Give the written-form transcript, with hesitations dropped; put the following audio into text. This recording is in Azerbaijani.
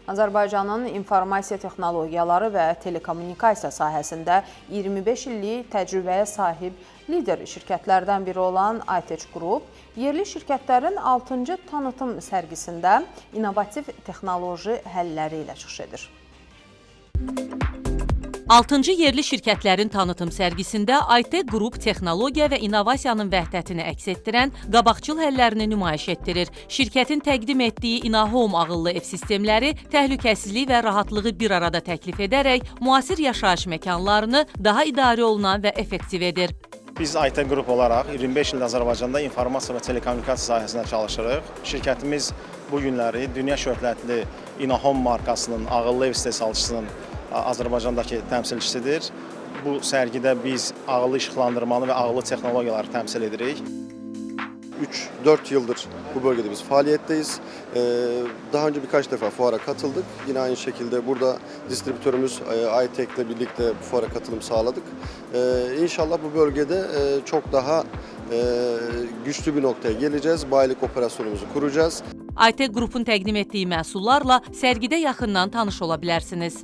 Azərbaycanın informasiya texnologiyaları və telekommunikasiya sahəsində 25 illik təcrübəyə sahib lider şirkətlərdən biri olan ITEC Group, yerli şirkətlərin 6-cı tanıtım sərgisində innovativ texnoloji həlləri ilə çıxış edir. 6-cı yerli şirkətlərin tanıtım sərgisində ITEC Group texnologiya və innovasiyanın vəhdətini əks etdirən qabaqcıl həllərini nümayiş etdirir. Şirkətin təqdim etdiyi InnoHome ağıllı ev sistemləri təhlükəsizlik və rahatlığı bir arada təklif edərək müasir yaşayış məkanlarını daha idarə olunan və effektiv edir. Biz ITEC Group olaraq 25 ildə Azərbaycanda informasiya və telekommunikasiya sahəsində çalışırıq. Şirkətimiz bu günləri dünya şöhrətli InnoHome markasının ağıllı ev istehsalçısının Azərbaycandakı təmsilçisidir. Bu sərgidə biz ağıllı işıqlandırmanı və ağıllı texnologiyaları təmsil edirik. 3-4 yıldır bu bölgede biz faaliyetteyiz. Daha önce birkaç defa fuara katıldık. Yine aynı şekilde burada distribütörümüz ITEC ile birlikte bu fuara katılım sağladık. İnşallah bu bölgede çok daha güçlü bir noktaya geleceğiz. Bayilik operasyonumuzu kuracağız. ITEC Group'un təqdim etdiyi məhsullarla sərgidə yaxından tanış ola bilərsiniz.